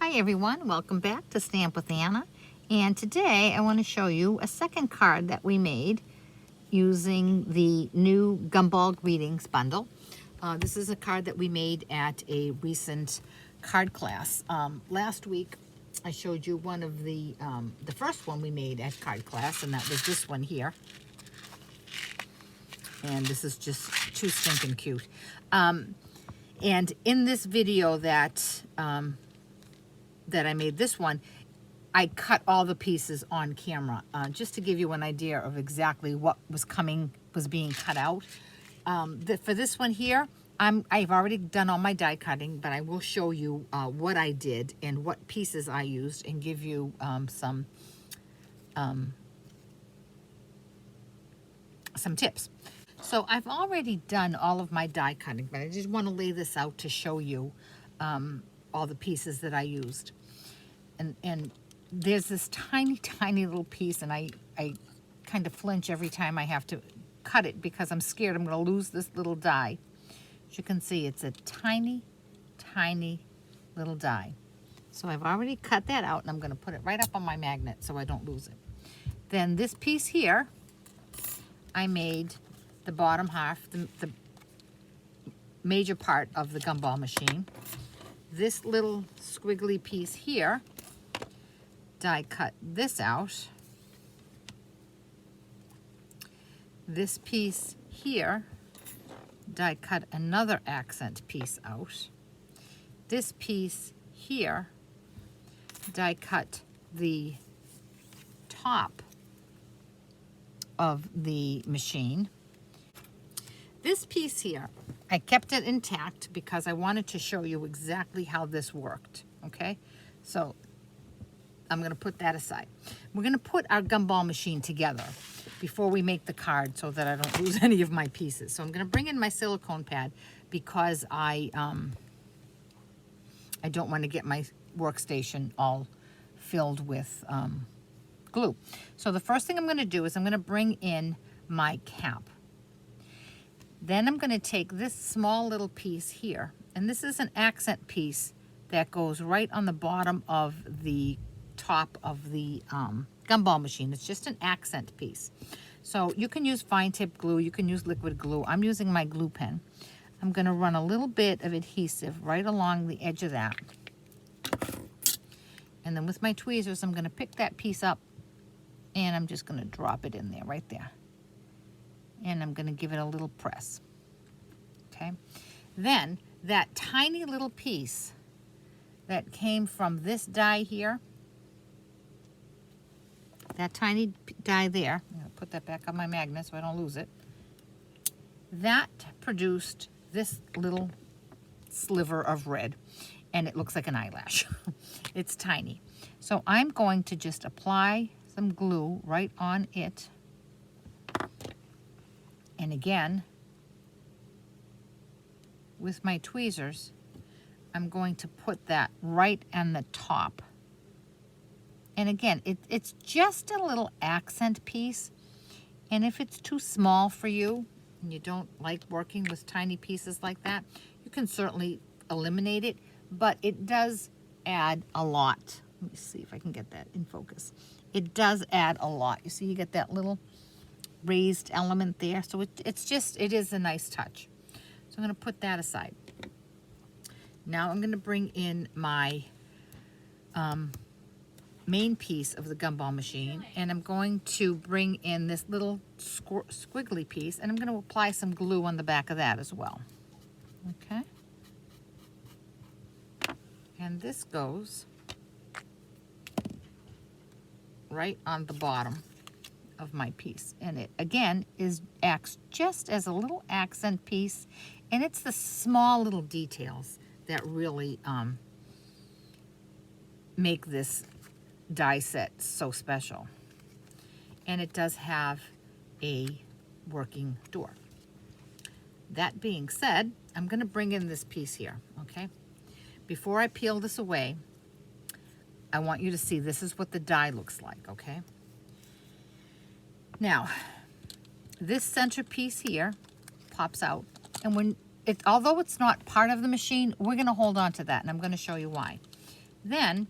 Hi everyone, welcome back to Stamp with Anna. And today I want to show you a second card that we made using the new Gumball Greetings bundle. This is a card that we made at a recent card class. Last week I showed you one of the first one we made at card class, and that was this one here. And this is just too stinking cute. And in this video that I made this one, I cut all the pieces on camera just to give you an idea of exactly what was being cut out. For this one here, I've already done all my die cutting, but I will show you what I did and what pieces I used and give you some tips. So I've already done all of my die cutting, but I just want to lay this out to show you all the pieces that I used. And there's this tiny little piece, and I kind of flinch every time I have to cut it because I'm scared I'm going to lose this little die. As you can see, it's a tiny little die. So I've already cut that out, and I'm going to put it right up on my magnet so I don't lose it. Then this piece here, I made the bottom half, the major part of the gumball machine. This little squiggly piece here, die cut this out. This piece here, die cut another accent piece out. This piece here, die cut the top of the machine. This piece here, I kept it intact because I wanted to show you exactly how this worked, okay? So I'm going to put that aside. We're going to put our gumball machine together before we make the card so that I don't lose any of my pieces. So I'm going to bring in my silicone pad because I don't want to get my workstation all filled with glue. So the first thing I'm going to do is I'm going to bring in my cap. Then I'm going to take this small little piece here, and this is an accent piece that goes right on the bottom of the top of the gumball machine. It's just an accent piece. So you can use fine tip glue, you can use liquid glue. I'm using my glue pen. I'm going to run a little bit of adhesive right along the edge of that. And then with my tweezers, I'm going to pick that piece up, and I'm just going to drop it in there, right there. And I'm going to give it a little press. Okay. Then that tiny little piece that came from this die here, that tiny die there, I'm going to put that back on my magnet so I don't lose it, that produced this little sliver of red, and it looks like an eyelash. It's tiny. So I'm going to just apply some glue right on it. And again, with my tweezers, I'm going to put that right on the top. And again, it's just a little accent piece. And if it's too small for you, and you don't like working with tiny pieces like that, you can certainly eliminate it, but it does add a lot. Let me see if I can get that in focus. It does add a lot. You see, you get that little raised element there, so it is a nice touch. So I'm going to put that aside. Now I'm going to bring in my main piece of the gumball machine, and I'm going to bring in this little squiggly piece, and I'm going to apply some glue on the back of that as well. Okay, and this goes right on the bottom of my piece, and it again acts just as a little accent piece, and it's the small little details that really make this die set so special. And it does have a working door. That being said, I'm going to bring in this piece here, okay? Before I peel this away, I want you to see this is what the die looks like, okay? Now, this center piece here pops out, and although it's not part of the machine, we're going to hold on to that, and I'm going to show you why. Then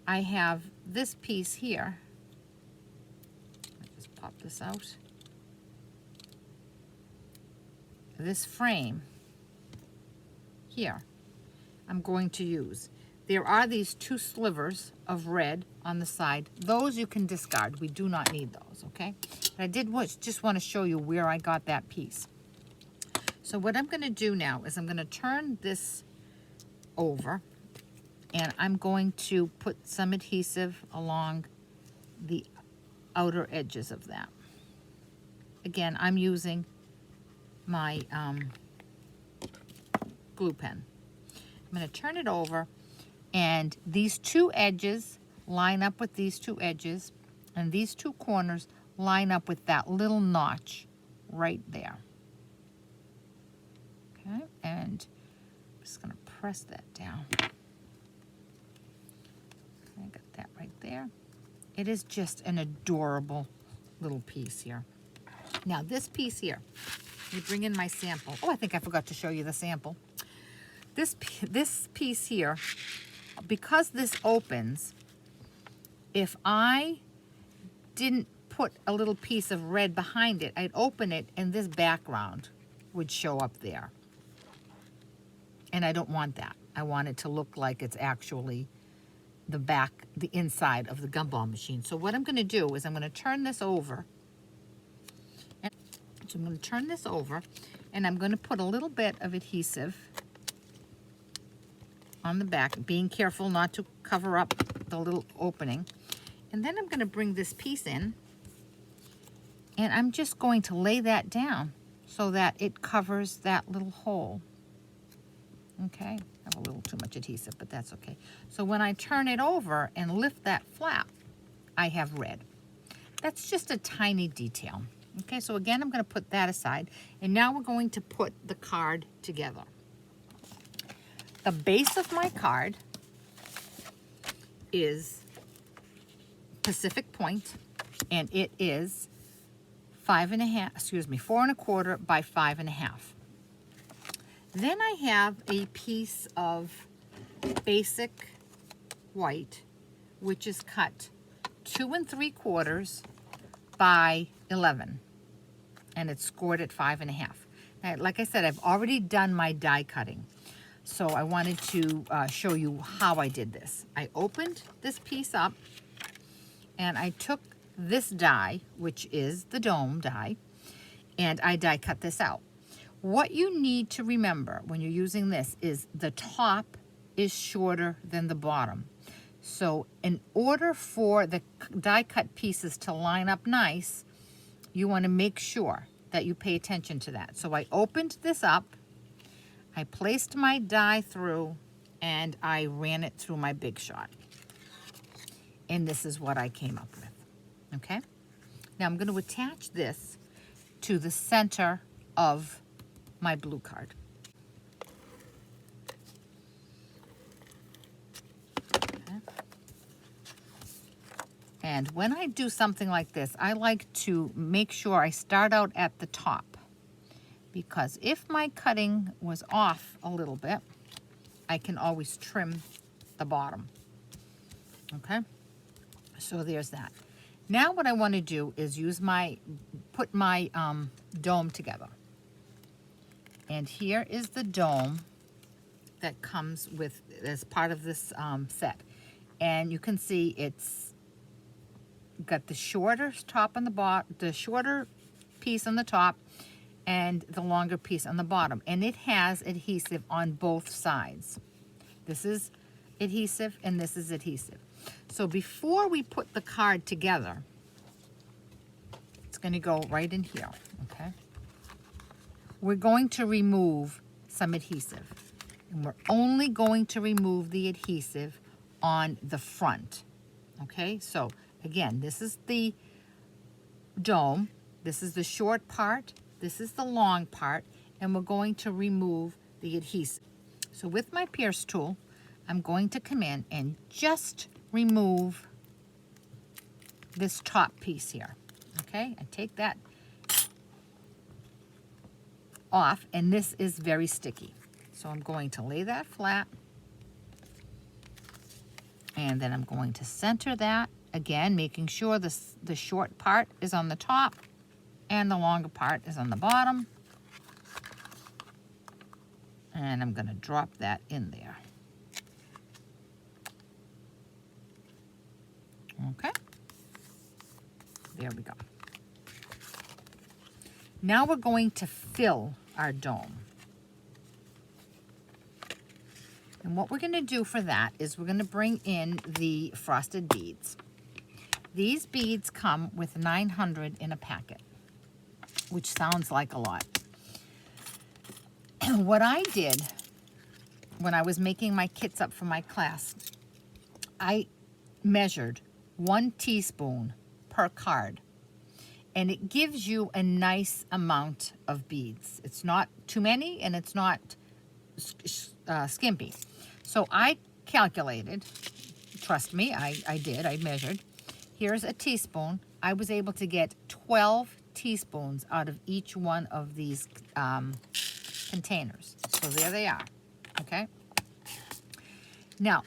I have this piece here. Let me just pop this out. This frame here I'm going to use. There are these 2 slivers of red on the side. Those you can discard. We do not need those, okay? But I did just want to show you where I got that piece. So what I'm going to do now is I'm going to turn this over, and I'm going to put some adhesive along the outer edges of that. Again, I'm using my glue pen. I'm going to turn it over, and these 2 edges line up with these 2 edges, and these 2 corners line up with that little notch right there. Okay, and I'm just going to press that down. Okay, I got that right there. It is just an adorable little piece here. Now this piece here, you bring in my sample. Oh, I think I forgot to show you the sample. This piece here, because this opens, if I didn't put a little piece of red behind it, I'd open it and this background would show up there. And I don't want that. I want it to look like it's actually the inside of the gumball machine. So what I'm going to do is I'm going to turn this over. So I'm going to turn this over, and I'm going to put a little bit of adhesive on the back, being careful not to cover up the little opening. And then I'm going to bring this piece in, and I'm just going to lay that down so that it covers that little hole. Okay, I have a little too much adhesive, but that's okay. So when I turn it over and lift that flap, I have red. That's just a tiny detail. Okay, so again, I'm going to put that aside, and now we're going to put the card together. The base of my card is Pacific Point, and it is 4 1/4 by 5 1/2. Then I have a piece of basic white, which is cut 2 3/4 by 11, and it's scored at 5 1/2. Now, like I said, I've already done my die cutting, so I wanted to show you how I did this. I opened this piece up, and I took this die, which is the dome die, and I die cut this out. What you need to remember when you're using this is the top is shorter than the bottom. So in order for the die cut pieces to line up nice, you want to make sure that you pay attention to that. So I opened this up, I placed my die through, and I ran it through my Big Shot. And this is what I came up with, okay? Now I'm going to attach this to the center of my blue card. Okay. And when I do something like this, I like to make sure I start out at the top, because if my cutting was off a little bit, I can always trim the bottom. Okay, so there's that. Now what I want to do is put my dome together. And here is the dome that comes with as part of this set. And you can see it's got the shorter top on the bottom, the shorter piece on the top, and the longer piece on the bottom. And it has adhesive on both sides. This is adhesive and this is adhesive. So before we put the card together, it's going to go right in here, okay? We're going to remove some adhesive. And we're only going to remove the adhesive on the front, okay? So again, this is the dome, this is the short part, this is the long part, and we're going to remove the adhesive. So with my pierce tool, I'm going to come in and just remove this top piece here, okay? I take that off, and this is very sticky. So I'm going to lay that flat, And then I'm going to center that, again, making sure the short part is on the top and the longer part is on the bottom. And I'm going to drop that in there. Okay. There we go. Now we're going to fill our dome. And what we're going to do for that is we're going to bring in the frosted beads. These beads come with 900 in a packet, which sounds like a lot. What I did when I was making my kits up for my class, I measured 1 teaspoon per card. And it gives you a nice amount of beads. It's not too many and it's not skimpy. So I calculated, trust me, I did, I measured. Here's a teaspoon. I was able to get 12 teaspoons out of each one of these containers. So there they are, okay? Now,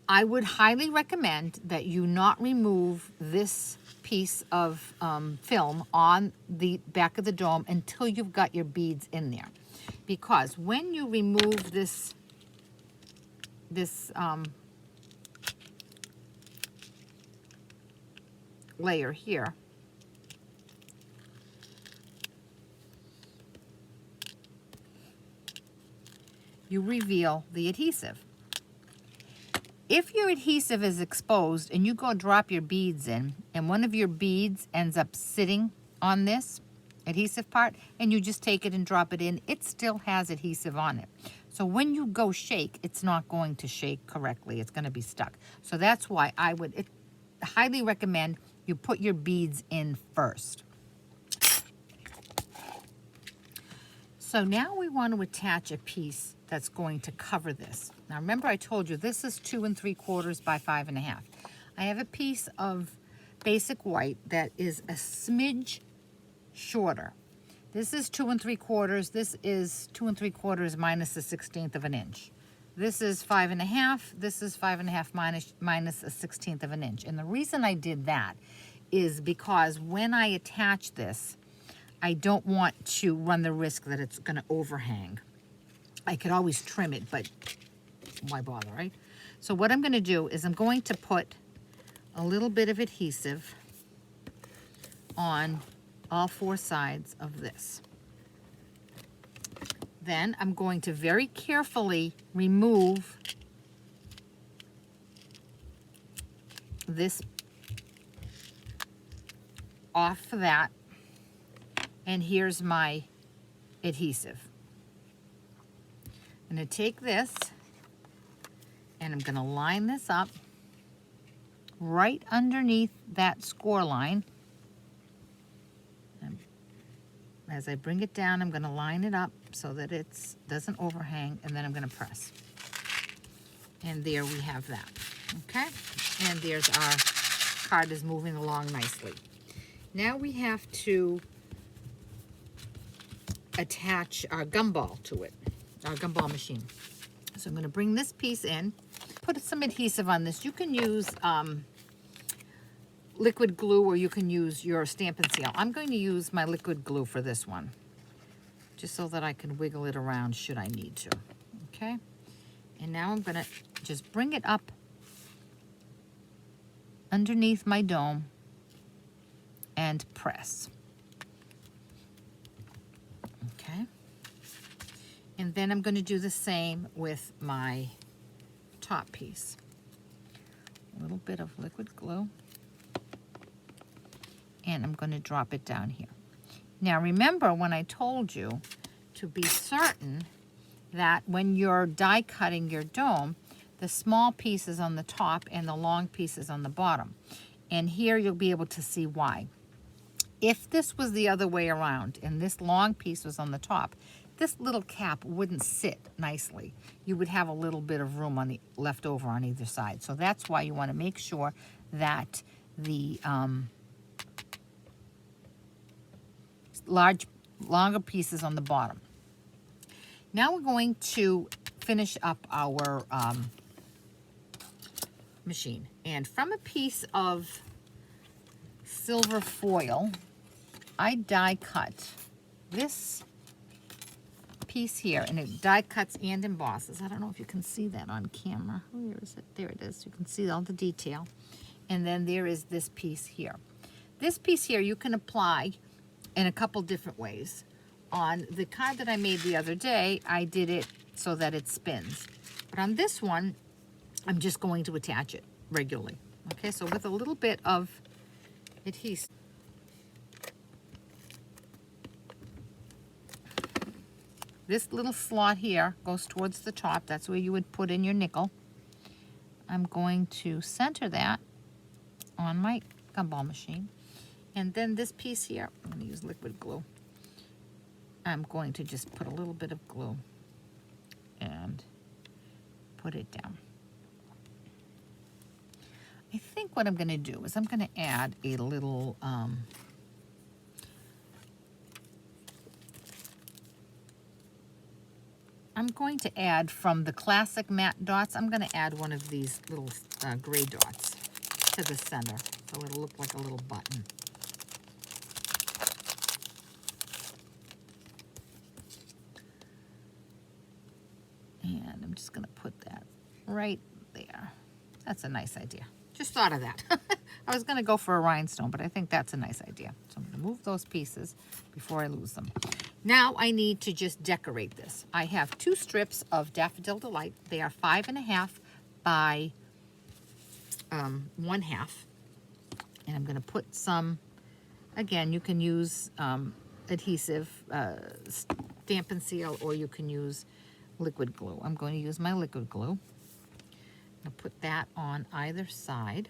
I would highly recommend that you not remove this piece of film on the back of the dome until you've got your beads in there. Because when you remove this layer here, you reveal the adhesive. If your adhesive is exposed and you go drop your beads in and one of your beads ends up sitting on this adhesive part and you just take it and drop it in, it still has adhesive on it. So when you go shake, it's not going to shake correctly. It's going to be stuck. So that's why I would highly recommend you put your beads in first. So now we want to attach a piece that's going to cover this. Now remember I told you this is 2 3/4 by 5 1/2. I have a piece of basic white that is a smidge shorter. This is 2 3/4. This is 2 3/4 minus a 1/16 of an inch. This is 5 1/2. This is 5 1/2 minus a 1/16 of an inch. And the reason I did that is because when I attach this, I don't want to run the risk that it's going to overhang. I could always trim it, but why bother, right? So what I'm going to do is I'm going to put a little bit of adhesive on all 4 sides of this. Then I'm going to very carefully remove this off of that. And here's my adhesive. I'm going to take this and I'm going to line this up right underneath that score line. And as I bring it down, I'm going to line it up so that it doesn't overhang, and then I'm going to press. And there we have that. Okay? And there's our card is moving along nicely. Now we have to attach our gumball to it, our gumball machine. So I'm going to bring this piece in, put some adhesive on this. You can use liquid glue or you can use your Stampin' Seal. I'm going to use my liquid glue for this one, just so that I can wiggle it around should I need to. Okay? And now I'm going to just bring it up underneath my dome and press. Okay? And then I'm going to do the same with my top piece. A little bit of liquid glue. And I'm going to drop it down here. Now remember when I told you to be certain that when you're die cutting your dome, the small piece is on the top and the long piece is on the bottom. And here you'll be able to see why. If this was the other way around and this long piece was on the top, this little cap wouldn't sit nicely. You would have a little bit of room on the left over on either side. So that's why you want to make sure that the longer pieces on the bottom. Now we're going to finish up our machine. And from a piece of silver foil, I die cut this piece here, and it die cuts and embosses. I don't know if you can see that on camera. Where is it? There it is. You can see all the detail. And then there is this piece here. This piece here you can apply in a couple different ways. On the card that I made the other day, I did it so that it spins. But on this one, I'm just going to attach it regularly. Okay, so with a little bit of adhesive. This little slot here goes towards the top. That's where you would put in your nickel. I'm going to center that on my gumball machine. And then this piece here, I'm going to use liquid glue. I'm going to just put a little bit of glue and put it down. I think what I'm going to do is I'm going to add a little I'm going to add from the classic matte dots, I'm going to add one of these little gray dots to the center, so it'll look like a little button. And I'm just going to put that right there. That's a nice idea. Just thought of that. I was going to go for a rhinestone, but I think that's a nice idea. So I'm going to move those pieces before I lose them. Now I need to just decorate this. I have 2 strips of Daffodil Delight. They are 5.5 by 1/2. And I'm going to put some, again, you can use adhesive, stamp and seal, or you can use liquid glue. I'm going to use my liquid glue. I'll put that on either side.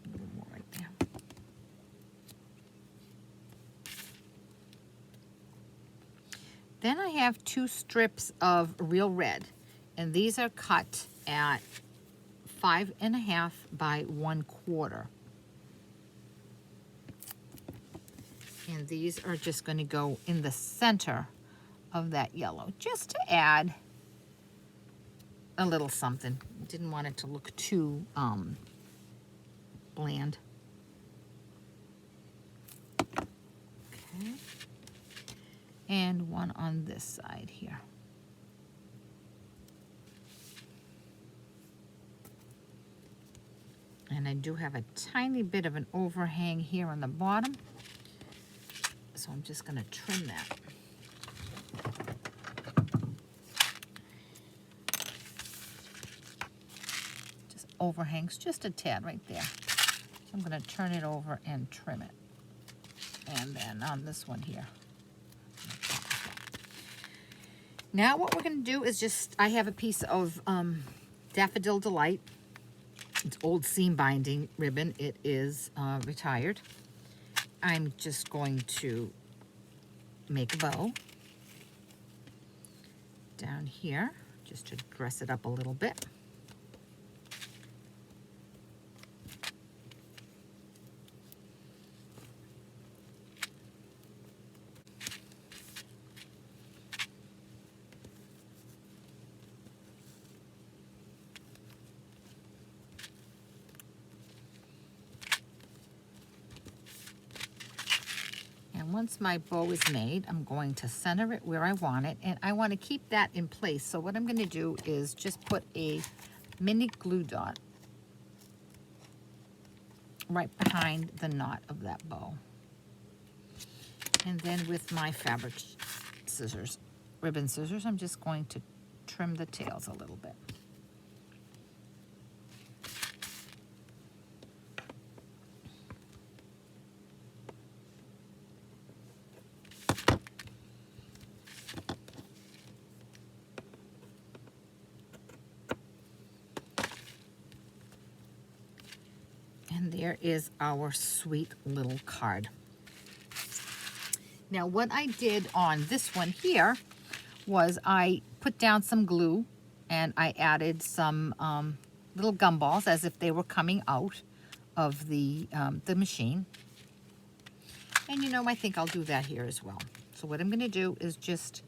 A little more right there. Then I have 2 strips of Real Red, and these are cut at 5.5 by 1/4. And these are just going to go in the center of that yellow, just to add a little something. Didn't want it to look too bland. Okay. And one on this side here. And I do have a tiny bit of an overhang here on the bottom. So I'm just going to trim that. Just overhangs just a tad right there. So I'm going to turn it over and trim it. And then on this one here. Now what we're going to do is just, I have a piece of Daffodil Delight. It's old seam binding ribbon. It is retired. I'm just going to make a bow down here, just to dress it up a little bit. Once my bow is made, I'm going to center it where I want it, and I want to keep that in place. So what I'm going to do is just put a mini glue dot right behind the knot of that bow. And then with my fabric scissors, ribbon scissors, I'm just going to trim the tails a little bit. There is our sweet little card. Now what I did on this one here was I put down some glue and I added some little gumballs as if they were coming out of the machine. And you know, I think I'll do that here as well. So what I'm going to do is just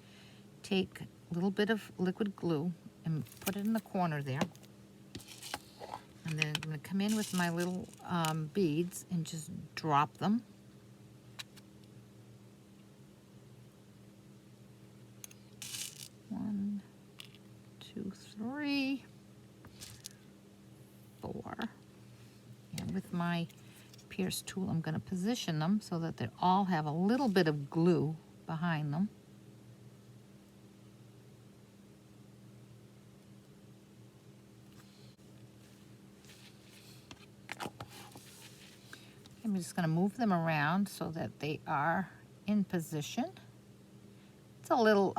take a little bit of liquid glue and put it in the corner there. And then I'm going to come in with my little beads and just drop them. One, two, three, four. And with my pierce tool, I'm going to position them so that they all have a little bit of glue behind them. I'm just going to move them around so that they are in position. It's a little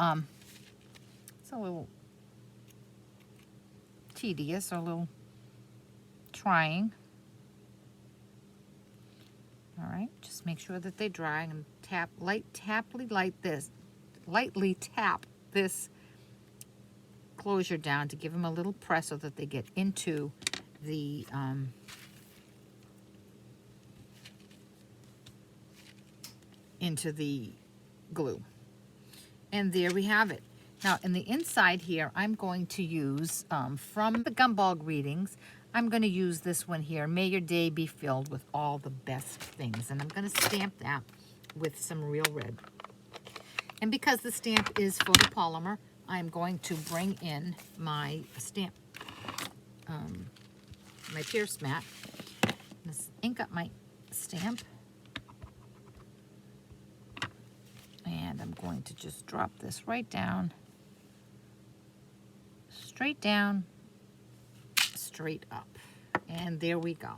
tedious, or a little trying. All right, just make sure that they dry and lightly tap this closure down to give them a little press so that they get into the glue. And there we have it. Now in the inside here, I'm going to use from the Gumball Greetings, I'm going to use this one here, May Your Day Be Filled with All the Best Things. And I'm going to stamp that with some real red. And because the stamp is photopolymer, I'm going to bring in my stamp, my pierce mat. Let's ink up my stamp. And I'm going to just drop this right down, straight down, straight up. And there we go.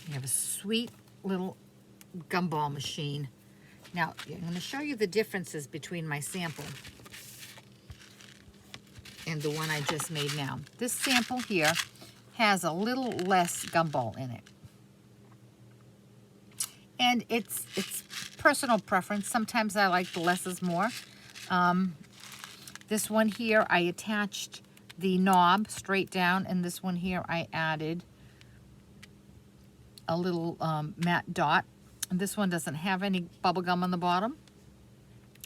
You have a sweet little gumball machine. Now, I'm going to show you the differences between my sample and the one I just made now. This sample here has a little less gumball in it. And it's personal preference. Sometimes I like the less is more. This one here, I attached the knob straight down, and this one here, I added a little matte dot. And this one doesn't have any bubble gum on the bottom,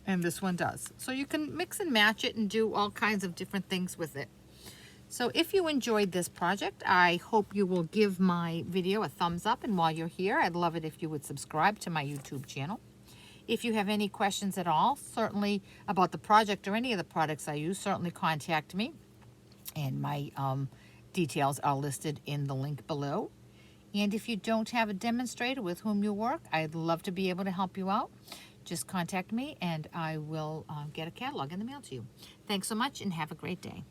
and this one does. So you can mix and match it and do all kinds of different things with it. So if you enjoyed this project, I hope you will give my video a thumbs up, and while you're here, I'd love it if you would subscribe to my YouTube channel. If you have any questions at all, certainly about the project or any of the products I use, certainly contact me, and my details are listed in the link below. And if you don't have a demonstrator with whom you work, I'd love to be able to help you out. Just contact me and I will get a catalog in the mail to you. Thanks so much and have a great day.